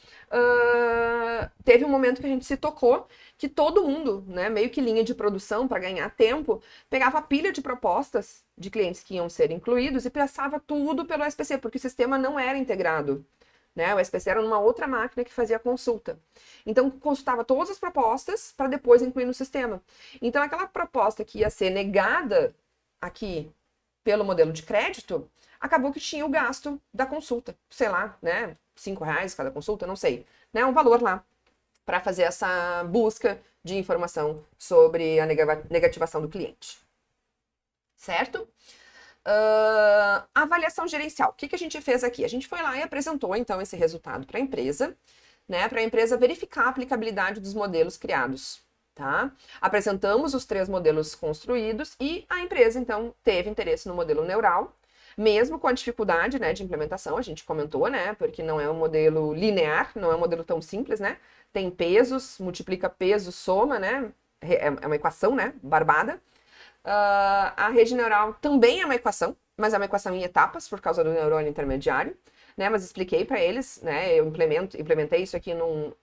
teve um momento que a gente se tocou que todo mundo, né, meio que linha de produção para ganhar tempo, pegava a pilha de propostas de clientes que iam ser incluídos e passava tudo pelo SPC, porque o sistema não era integrado. Né? O SPC era numa outra máquina que fazia a consulta. Então, consultava todas as propostas para depois incluir no sistema. Então, aquela proposta que ia ser negada aqui pelo modelo de crédito, acabou que tinha o gasto da consulta. Sei lá, né? R$ 5 cada consulta, não sei. Né? Um valor lá para fazer essa busca de informação sobre a negativação do cliente. Certo? Avaliação gerencial. O que a gente fez aqui? A gente foi lá e apresentou, então, esse resultado para a empresa, né? Para a empresa verificar a aplicabilidade dos modelos criados, tá? Apresentamos os 3 modelos construídos e a empresa, então, teve interesse no modelo neural, mesmo com a dificuldade, né, de implementação, a gente comentou, né? Porque não é um modelo linear, não é um modelo tão simples, né? Tem pesos, multiplica peso, soma, né? É uma equação, né? Barbada. A rede neural também é uma equação, mas é uma equação em etapas por causa do neurônio intermediário, né? Mas expliquei para eles, né? Eu implementei isso aqui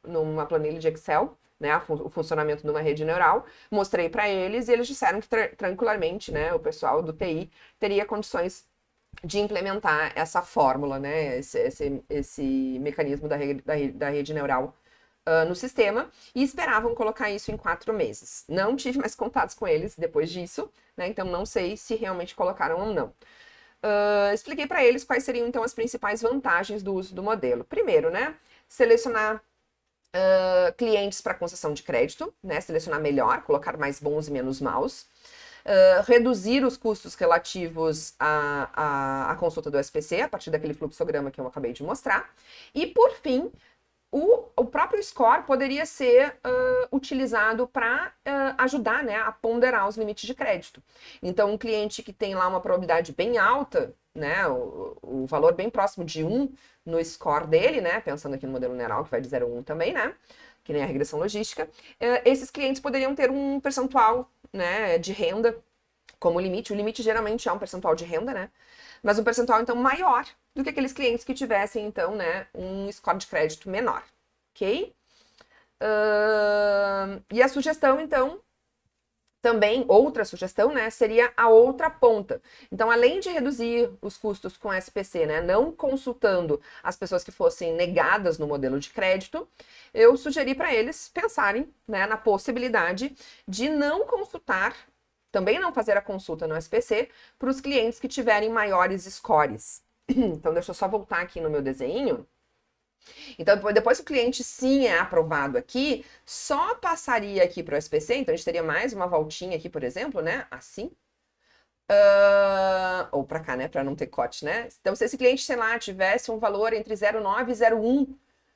numa planilha de Excel, né? O funcionamento de uma rede neural, mostrei para eles e eles disseram que tranquilamente, né? O pessoal do TI teria condições de implementar essa fórmula, né? Esse mecanismo da rede neural no sistema e esperavam colocar isso em 4 meses. Não tive mais contatos com eles depois disso, né? Então não sei se realmente colocaram ou não. Expliquei para eles quais seriam então as principais vantagens do uso do modelo. Primeiro, né? Selecionar clientes para concessão de crédito, né? Selecionar melhor, colocar mais bons e menos maus. Reduzir os custos relativos à consulta do SPC, a partir daquele fluxograma que eu acabei de mostrar. E, por fim, o próprio score poderia ser utilizado para ajudar, né, a ponderar os limites de crédito. Então, um cliente que tem lá uma probabilidade bem alta, né, o valor bem próximo de 1 no score dele, né, pensando aqui no modelo neural, que vai de 0 a 1 também, né, que nem a regressão logística, esses clientes poderiam ter um percentual, né, de renda como limite. O limite geralmente é um percentual de renda, né, mas um percentual, então, maior do que aqueles clientes que tivessem, então, né, um score de crédito menor, ok? E a sugestão, então, também, outra sugestão, né, seria a outra ponta. Então, além de reduzir os custos com SPC, né, não consultando as pessoas que fossem negadas no modelo de crédito, eu sugeri para eles pensarem, né, na possibilidade de não consultar, também não fazer a consulta no SPC, para os clientes que tiverem maiores scores. Então, deixa eu só voltar aqui no meu desenho. Então, depois que o cliente sim é aprovado aqui, só passaria aqui para o SPC, então a gente teria mais uma voltinha aqui, por exemplo, né? Assim. Ou para cá, né? Para não ter corte, né? Então, se esse cliente, sei lá, tivesse um valor entre 0,9 e 0,1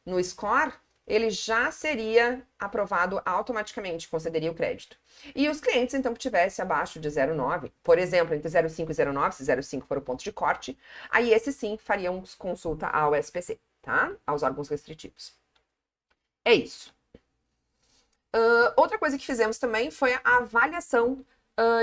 no score, ele já seria aprovado automaticamente, concederia o crédito. E os clientes, então, que tivesse abaixo de 0,9, por exemplo, entre 0,5 e 0,9, se 0,5 for o ponto de corte, aí esse sim fariam consulta ao SPC, tá? Aos órgãos restritivos. É isso. Outra coisa que fizemos também foi a avaliação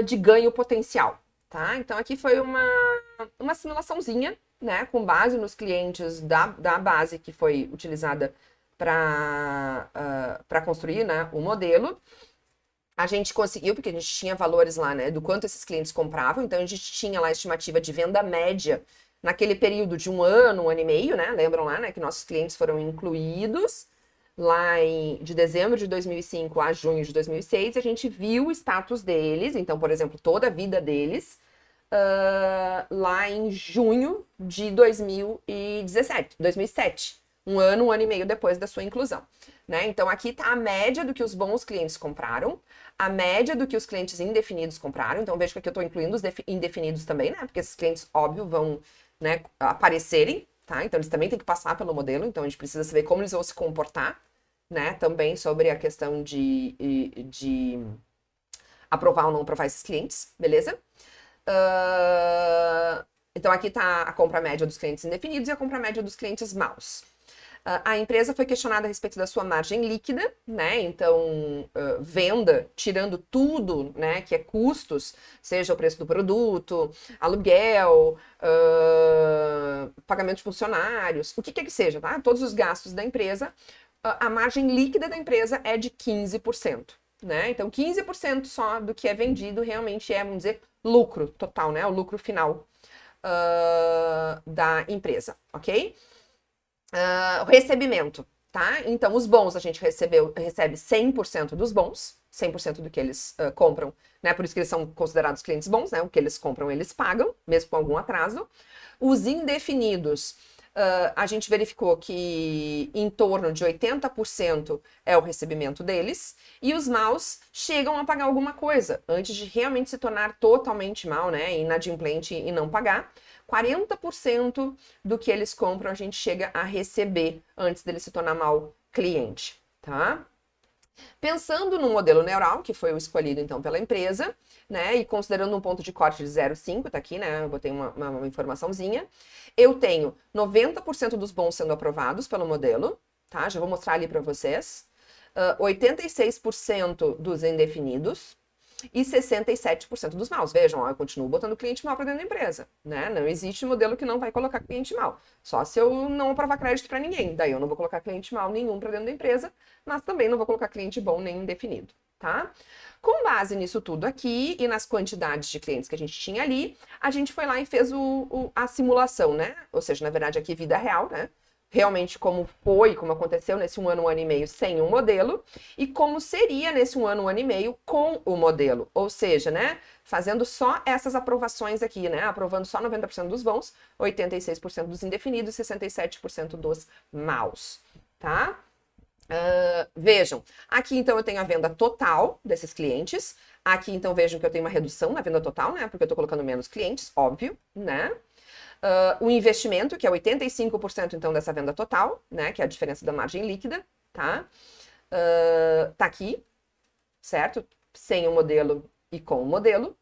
de ganho potencial, tá? Então, aqui foi uma simulaçãozinha, né, com base nos clientes da base que foi utilizada para construir, né, o modelo. A gente conseguiu, porque a gente tinha valores lá, né, do quanto esses clientes compravam, então a gente tinha lá a estimativa de venda média naquele período de um ano e meio, né, lembram lá, né, que nossos clientes foram incluídos lá de dezembro de 2005 a junho de 2006, a gente viu o status deles, então, por exemplo, toda a vida deles, lá em junho de 2007, um ano e meio depois da sua inclusão, né? Então, aqui está a média do que os bons clientes compraram, a média do que os clientes indefinidos compraram, então veja que aqui eu estou incluindo os indefinidos também, né? Porque esses clientes, óbvio, vão, né, aparecerem, tá? Então, eles também têm que passar pelo modelo, então a gente precisa saber como eles vão se comportar, né? Também sobre a questão de aprovar ou não aprovar esses clientes, beleza? Então, aqui está a compra média dos clientes indefinidos e a compra média dos clientes maus. A empresa foi questionada a respeito da sua margem líquida, né? Então, venda, tirando tudo, né, que é custos, seja o preço do produto, aluguel, pagamento de funcionários, o que quer que seja, tá? Todos os gastos da empresa, a margem líquida da empresa é de 15%, né? Então, 15% só do que é vendido realmente é, vamos dizer, lucro total, né? O lucro final da empresa, ok? O recebimento, tá? Então, os bons a gente recebe 100% dos bons, 100% do que eles compram, né? Por isso que eles são considerados clientes bons, né? O que eles compram, eles pagam, mesmo com algum atraso. Os indefinidos, a gente verificou que em torno de 80% é o recebimento deles, e os maus chegam a pagar alguma coisa, antes de realmente se tornar totalmente mal, né? Inadimplente e não pagar. 40% do que eles compram a gente chega a receber antes dele se tornar mau cliente, tá? Pensando no modelo neural, que foi o escolhido então pela empresa, né, e considerando um ponto de corte de 0,5, tá aqui, né, eu botei uma informaçãozinha, eu tenho 90% dos bons sendo aprovados pelo modelo, tá, já vou mostrar ali para vocês, 86% dos indefinidos, e 67% dos maus. Vejam, ó, eu continuo botando cliente mal para dentro da empresa, né? Não existe modelo que não vai colocar cliente mal. Só se eu não aprovar crédito para ninguém. Daí eu não vou colocar cliente mal nenhum para dentro da empresa, mas também não vou colocar cliente bom nem indefinido, tá? Com base nisso tudo aqui e nas quantidades de clientes que a gente tinha ali, a gente foi lá e fez a simulação, né? Ou seja, na verdade aqui vida real, né? Realmente como foi, como aconteceu nesse um ano e meio sem um modelo, e como seria nesse um ano e meio com o modelo. Ou seja, né, fazendo só essas aprovações aqui, né, aprovando só 90% dos bons, 86% dos indefinidos, 67% dos maus, tá? Vejam, aqui então eu tenho a venda total desses clientes, aqui então vejam que eu tenho uma redução na venda total, né, porque eu tô colocando menos clientes, óbvio, né? O investimento, que é 85% então dessa venda total, né? Que é a diferença da margem líquida, tá? Tá aqui, certo? Sem o modelo e com o modelo.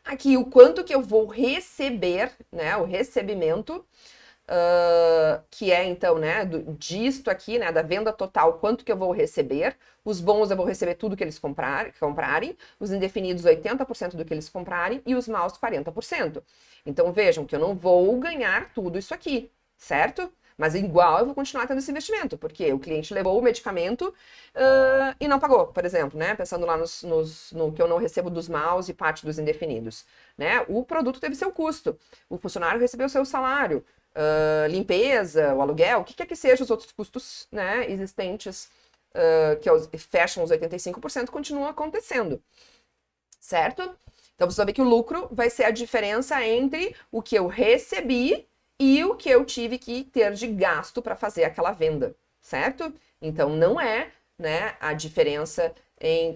Aqui o quanto que eu vou receber, né? O recebimento, que é então, né? Disto aqui, né? Da venda total, quanto que eu vou receber. Os bons eu vou receber tudo que eles comprarem, os indefinidos 80% do que eles comprarem e os maus 40%. Então vejam que eu não vou ganhar tudo isso aqui, certo? Mas igual eu vou continuar tendo esse investimento, porque o cliente levou o medicamento e não pagou, por exemplo, né? Pensando lá no que eu não recebo dos maus e parte dos indefinidos, né? O produto teve seu custo, o funcionário recebeu seu salário, limpeza, o aluguel, o que quer que seja os outros custos, né, existentes, que fecham os 85%, continuam acontecendo, certo? Então, você vai ver que o lucro vai ser a diferença entre o que eu recebi e o que eu tive que ter de gasto para fazer aquela venda, certo? Então, não é, né, a diferença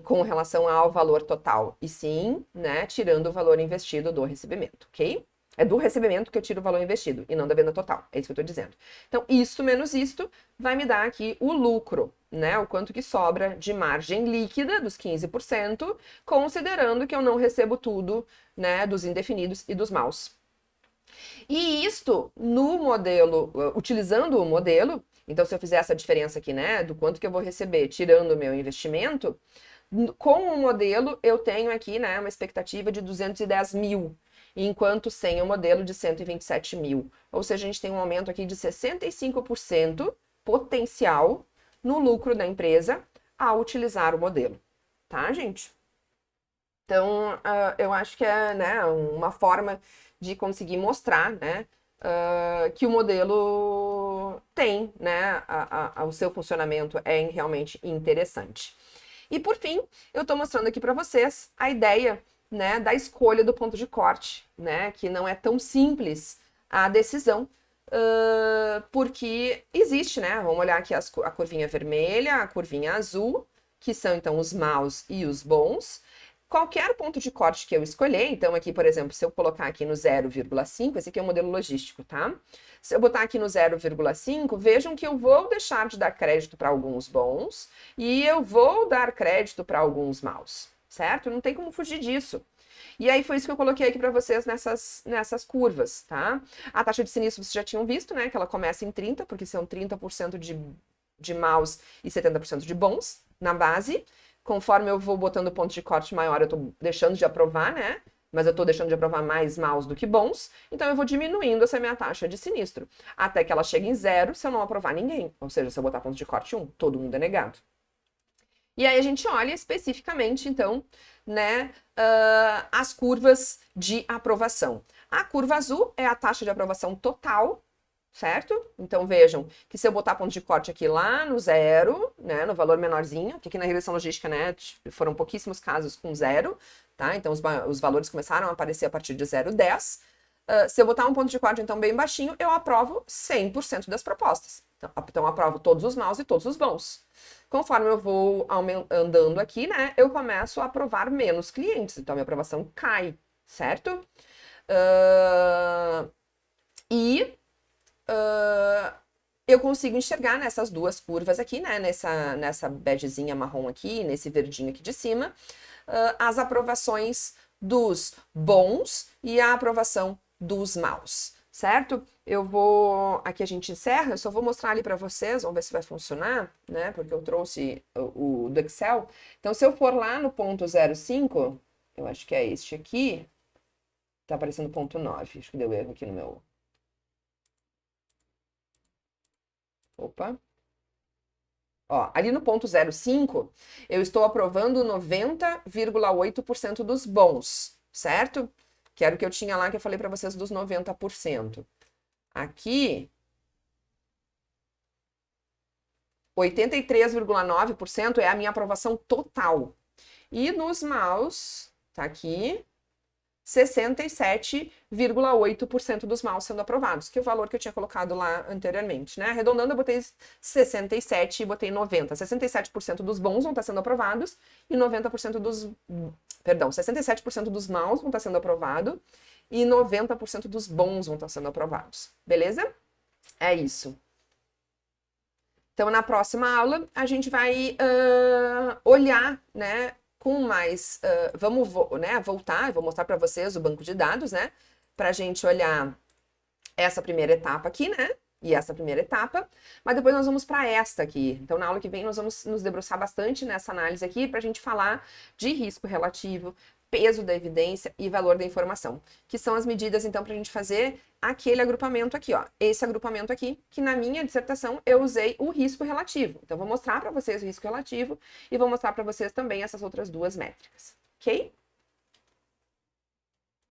com relação ao valor total, e sim, né, tirando o valor investido do recebimento, ok? É do recebimento que eu tiro o valor investido e não da venda total, é isso que eu estou dizendo. Então, isto menos isto vai me dar aqui o lucro, né, o quanto que sobra de margem líquida dos 15%, considerando que eu não recebo tudo, né, dos indefinidos e dos maus. E isto no modelo, utilizando o modelo, então se eu fizer essa diferença aqui, né, do quanto que eu vou receber tirando o meu investimento, com o modelo eu tenho aqui, né, uma expectativa de 210 mil, enquanto sem o modelo de 127 mil. Ou seja, a gente tem um aumento aqui de 65% potencial no lucro da empresa ao utilizar o modelo, tá, gente? Então, eu acho que é, né, uma forma de conseguir mostrar, né, que o modelo tem, né, o seu funcionamento é realmente interessante. E por fim, eu estou mostrando aqui para vocês a ideia, né, da escolha do ponto de corte, né, que não é tão simples a decisão, porque existe, né, vamos olhar aqui a curvinha vermelha, a curvinha azul, que são então os maus e os bons. Qualquer ponto de corte que eu escolher, então aqui, por exemplo, se eu colocar aqui no 0,5, esse aqui é o modelo logístico, tá? Se eu botar aqui no 0,5, vejam que eu vou deixar de dar crédito para alguns bons e eu vou dar crédito para alguns maus, certo? Não tem como fugir disso. E aí foi isso que eu coloquei aqui para vocês nessas curvas, tá? A taxa de sinistro vocês já tinham visto, né? Que ela começa em 30, porque são 30% de maus e 70% de bons na base. Conforme eu vou botando ponto de corte maior, eu tô deixando de aprovar, né? Mas eu tô deixando de aprovar mais maus do que bons. Então eu vou diminuindo essa minha taxa de sinistro. Até que ela chegue em 0 se eu não aprovar ninguém. Ou seja, se eu botar ponto de corte 1, todo mundo é negado. E aí a gente olha especificamente, então, né, as curvas de aprovação. A curva azul é a taxa de aprovação total, certo? Então vejam que se eu botar ponto de corte aqui lá no 0, né, no valor menorzinho, que aqui na regressão logística, né, foram pouquíssimos casos com 0, tá? Então os valores começaram a aparecer a partir de 0,10. Se eu botar um ponto de corte então bem baixinho, eu aprovo 100% das propostas. Então eu aprovo todos os maus e todos os bons. Conforme eu vou andando aqui, né, eu começo a aprovar menos clientes, então a minha aprovação cai, certo? Eu consigo enxergar nessas duas curvas aqui, né, nessa begezinha marrom aqui, nesse verdinho aqui de cima, as aprovações dos bons e a aprovação dos maus, certo? Aqui a gente encerra, eu só vou mostrar ali para vocês, vamos ver se vai funcionar, né, porque eu trouxe o do Excel. Então, se eu for lá no ponto 05, eu acho que é este aqui, tá aparecendo ponto 9, acho que deu erro aqui no meu... Opa. Ó, ali no ponto 05, eu estou aprovando 90,8% dos bons, certo? Que era o que eu tinha lá que eu falei para vocês dos 90%. Aqui, 83,9% é a minha aprovação total. E nos maus, tá aqui, 67,8% dos maus sendo aprovados, que é o valor que eu tinha colocado lá anteriormente, né? Arredondando, eu botei 67 e botei 90. 67% dos bons vão estar sendo aprovados e 90% dos... Perdão, 67% dos maus vão estar sendo aprovados e 90% dos bons vão estar sendo aprovados. Beleza? É isso. Então, na próxima aula, a gente vai olhar, né, com mais... vamos né, voltar, eu vou mostrar para vocês o banco de dados, né, para a gente olhar essa primeira etapa aqui, né, e essa primeira etapa, mas depois nós vamos para esta aqui. Então, na aula que vem, nós vamos nos debruçar bastante nessa análise aqui para a gente falar de risco relativo, peso da evidência e valor da informação, que são as medidas, então, para a gente fazer aquele agrupamento aqui, ó. Esse agrupamento aqui, que na minha dissertação eu usei o risco relativo. Então, vou mostrar para vocês o risco relativo e vou mostrar para vocês também essas outras duas métricas, ok?